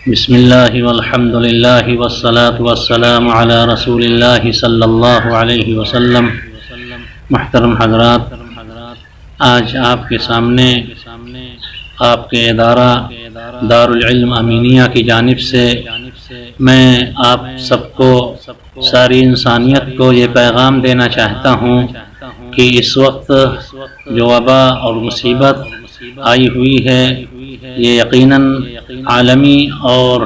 بسم اللہ والحمد للہ والصلاة والسلام علی رسول اللہ صلی اللہ علیہ وسلم۔ محترم حضرات، آج آپ کے سامنے آپ کے ادارہ دارالعلم امینیہ کی جانب سے میں آپ سب کو، ساری انسانیت کو یہ پیغام دینا چاہتا ہوں کہ اس وقت جو وبا اور مصیبت آئی ہوئی ہے، یہ یقیناً عالمی اور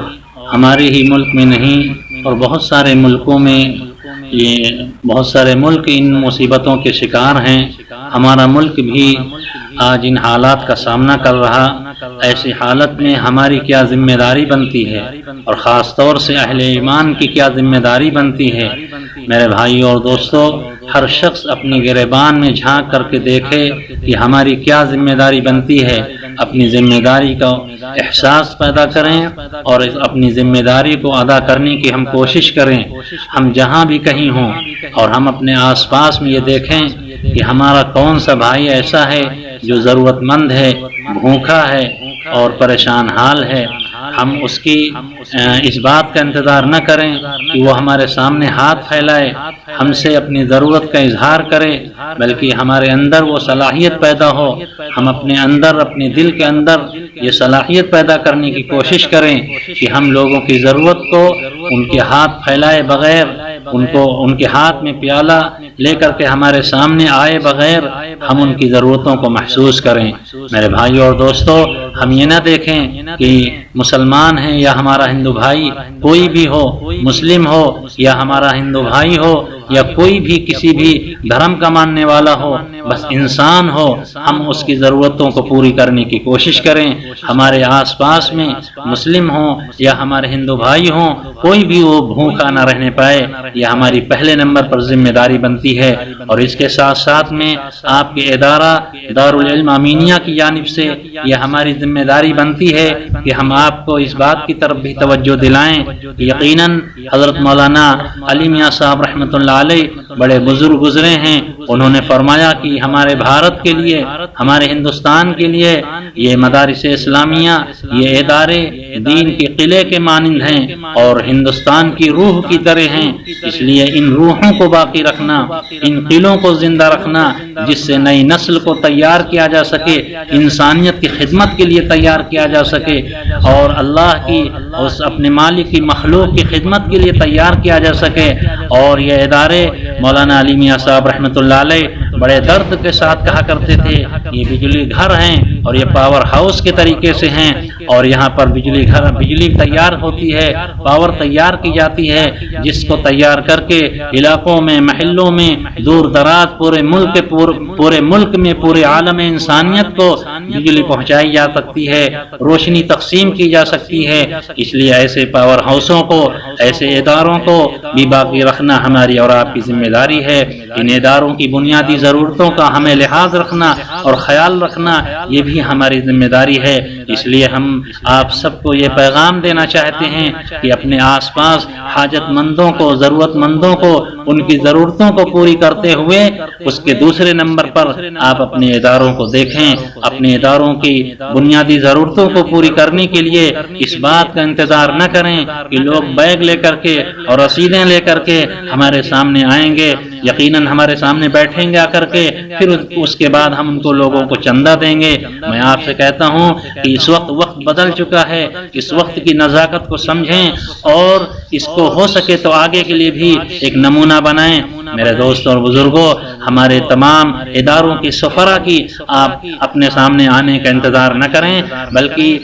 ہمارے ہی ملک میں نہیں اور بہت سارے ملکوں میں، یہ بہت سارے ملک ان مصیبتوں کے شکار ہیں۔ ہمارا ملک بھی آج ان حالات کا سامنا کر رہا۔ ایسی حالت میں ہماری کیا ذمہ داری بنتی ہے، اور خاص طور سے اہل ایمان کی کیا ذمہ داری بنتی ہے۔ میرے بھائی اور دوستو، ہر شخص اپنی گریبان میں جھانک کر کے دیکھے کہ ہماری کیا ذمہ داری بنتی ہے۔ اپنی ذمہ داری کا احساس پیدا کریں اور اپنی ذمہ داری کو ادا کرنے کی ہم کوشش کریں۔ ہم جہاں بھی کہیں ہوں اور ہم اپنے آس پاس میں یہ دیکھیں کہ ہمارا کون سا بھائی ایسا ہے جو ضرورت مند ہے، بھوکا ہے اور پریشان حال ہے، ہم اس کی اس بات کا انتظار نہ کریں کہ وہ ہمارے سامنے ہاتھ پھیلائے، ہم سے اپنی ضرورت کا اظہار کرے، بلکہ ہمارے اندر وہ صلاحیت پیدا ہو۔ ہم اپنے اندر، اپنے دل کے اندر یہ صلاحیت پیدا کرنے کی کوشش کریں کہ ہم لوگوں کی ضرورت کو ان کے ہاتھ پھیلائے بغیر، ان کے ہاتھ میں پیالہ لے کر کے ہمارے سامنے آئے بغیر ہم ان کی ضرورتوں کو محسوس کریں۔ میرے بھائی اور دوستو، ہم یہ نہ دیکھیں کہ مسلمان ہیں یا ہمارا ہندو بھائی، کوئی بھی ہو، مسلم ہو یا ہمارا ہندو بھائی ہو یا کوئی بھی کسی بھی دھرم کا ماننے والا ہو، بس انسان ہو، ہم اس کی ضرورتوں کو پوری کرنے کی کوشش کریں۔ ہمارے آس پاس میں مسلم ہوں یا ہمارے ہندو بھائی ہوں، کوئی بھی وہ بھوکا نہ رہنے پائے، یہ ہماری پہلے نمبر پر ذمہ داری بنتی ہے۔ اور اس کے ساتھ ساتھ میں آپ کے ادارہ دارالعلم امینیہ کی جانب سے یہ ہماری ذمہ داری بنتی ہے کہ ہم آپ کو اس بات کی طرف بھی توجہ دلائیں کہ یقیناً حضرت مولانا علی میاں صاحب رحمۃ اللہ علیہ بڑے بزرگ گزرے ہیں۔ انہوں نے فرمایا کہ ہمارے بھارت کے لیے، ہمارے ہندوستان کے لیے یہ مدارس اسلامیہ، یہ ادارے دین کے قلعے کے مانند ہیں اور ہندوستان کی روح کی طرح ہیں۔ اس لیے ان روحوں کو باقی رکھنا، ان قلعوں کو زندہ رکھنا، جس سے نئی نسل کو تیار کیا جا سکے، انسانیت کی خدمت کے لیے تیار کیا جا سکے اور اللہ کی، اس اپنے مالک کی مخلوق کی خدمت کے لیے تیار کیا جا سکے۔ اور یہ ادارے مولانا علی میاں صاحب رحمۃ اللہ علیہ بڑے درد کے ساتھ کہا کرتے تھے، یہ بجلی گھر ہیں اور یہ پاور ہاؤس کے طریقے سے ہیں، اور یہاں پر بجلی تیار ہوتی ہے، پاور تیار کی جاتی ہے، جس کو تیار کر کے علاقوں میں، محلوں میں، دور دراز پورے ملک میں، پورے عالم انسانیت کو بجلی پہنچائی جا سکتی ہے، روشنی تقسیم کی جا سکتی ہے۔ اس لیے ایسے پاور ہاؤسوں کو، ایسے اداروں کو بھی باقی رکھنا ہماری اور آپ کی ذمہ داری ہے۔ ان اداروں کی بنیادی ضرورتوں کا ہمیں لحاظ رکھنا اور خیال رکھنا، یہ بھی ہماری ذمہ داری ہے۔ اس لیے ہم آپ سب کو یہ پیغام دینا چاہتے ہیں کہ اپنے آس پاس حاجت مندوں کو، ضرورت مندوں کو، ان کی ضرورتوں کو پوری کرتے ہوئے اس کے دوسرے نمبر پر آپ اپنے اداروں کو دیکھیں۔ اپنے اداروں کی بنیادی ضرورتوں کو پوری کرنے کے لیے اس بات کا انتظار نہ کریں کہ لوگ بیگ لے کر کے اور رسیدیں لے کر کے ہمارے سامنے آئیں گے، یقیناً ہمارے سامنے بیٹھیں گے آ کر کے، پھر اس کے بعد ہم ان کو لوگوں کو چندہ دیں گے۔ میں آپ سے کہتا ہوں کہ اس وقت بدل چکا ہے، اس وقت کی نزاکت کو سمجھیں اور اس کو ہو سکے تو آگے کے لیے بھی ایک نمونہ بنائیں۔ میرے دوستوں اور بزرگوں، ہمارے تمام اداروں کی سفرا کی آپ اپنے سامنے آنے کا انتظار نہ کریں، بلکہ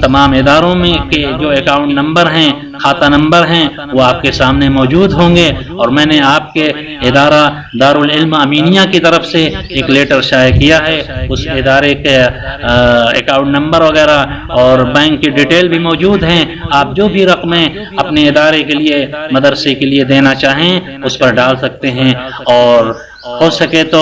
تمام اداروں میں کے جو اکاؤنٹ نمبر ہیں، کھاتہ نمبر ہیں، وہ آپ کے سامنے موجود ہوں گے۔ اور میں نے آپ کے ادارہ دارالعلم امینیہ کی طرف سے ایک لیٹر شائع کیا ہے، اس ادارے کے اکاؤنٹ نمبر وغیرہ اور بینک کی ڈیٹیل بھی موجود ہیں۔ آپ جو بھی رقمیں اپنے ادارے کے لیے، مدرسے کے لیے دینا چاہیں اس پر ڈال سکتے ہیں، ہو سکے تو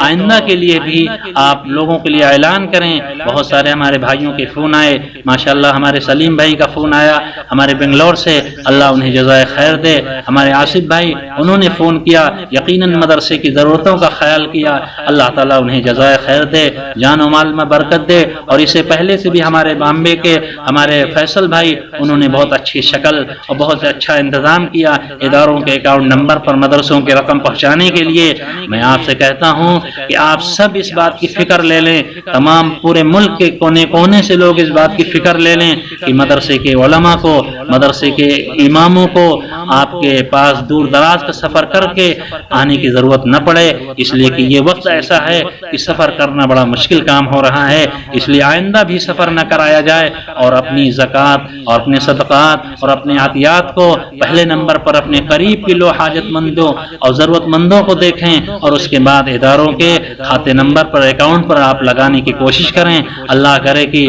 آئندہ کے لیے بھی آپ لوگوں کے لیے اعلان کریں۔ بہت سارے ہمارے بھائیوں کے فون آئے، ماشاءاللہ ہمارے سلیم بھائی کا فون آیا ہمارے بنگلور سے، اللہ انہیں جزائے خیر دے۔ ہمارے آصف بھائی انہوں نے فون کیا، یقیناً مدرسے کی ضرورتوں کا خیال کیا، اللہ تعالیٰ انہیں جزائے خیر دے، جان و مال میں برکت دے۔ اور اسے پہلے سے بھی ہمارے بامبے کے ہمارے فیصل بھائی انہوں نے بہت اچھی شکل اور بہت اچھا انتظام کیا اداروں کے اکاؤنٹ نمبر پر مدرسوں کے رقم پہنچانے کے لیے۔ میں آپ سے کہتا ہوں کہ آپ سب اس بات کی فکر لے لیں، تمام پورے ملک کے کونے کونے سے لوگ اس بات کی فکر لے لیں کہ مدرسے کے علماء کو، مدرسے کے اماموں کو آپ کے پاس دور دراز کا سفر کر کے آنے کی ضرورت نہ پڑے، اس لیے کہ یہ وقت ایسا ہے کہ سفر کرنا بڑا مشکل کام ہو رہا ہے۔ اس لیے آئندہ بھی سفر نہ کرایا جائے، اور اپنی زکوٰۃ اور اپنے صدقات اور اپنے عطیات کو پہلے نمبر پر اپنے قریب کے لوگ حاجت مندوں اور ضرورت مندوں کو دیکھیں، اور اس کے بعد اداروں کے کھاتے نمبر پر اکاؤنٹ پر آپ لگانے کی کوشش کریں۔ اللہ کرے کہ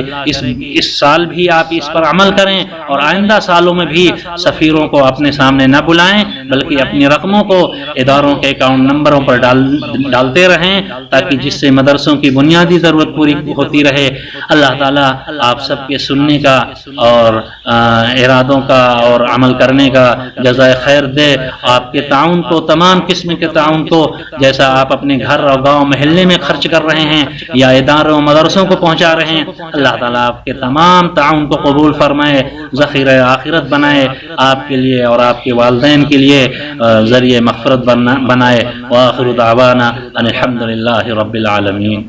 اس سال بھی آپ اس پر عمل کریں، اور آئندہ سالوں میں بھی سفیروں کو اپنے سامنے نہ بلائیں بلکہ اپنی رقموں کو اداروں کے اکاؤنٹ نمبروں پر ڈالتے رہیں، تاکہ جس سے مدرسوں کی بنیادی ضرورت پوری ہوتی رہے۔ اللہ تعالیٰ آپ سب کے سننے کا اور ارادوں کا اور عمل کرنے کا جزائے خیر دے۔ آپ کے تعاون کو، تمام قسم کے تعاون کو، جیسا آپ اپنے گھر اور گاؤں محلے میں خرچ کر رہے ہیں یا اداروں مدرسوں کو پہنچا رہے ہیں، اللہ تعالیٰ آپ کے تمام تعاون کو قبول فرمائے، ذخیرہ آخرت بنائے، آپ کے لیے اور آپ کے والدین کے لیے ذریعہ مغفرت بنائے۔ وآخر دعوانا ان الحمد للہ رب العالمین۔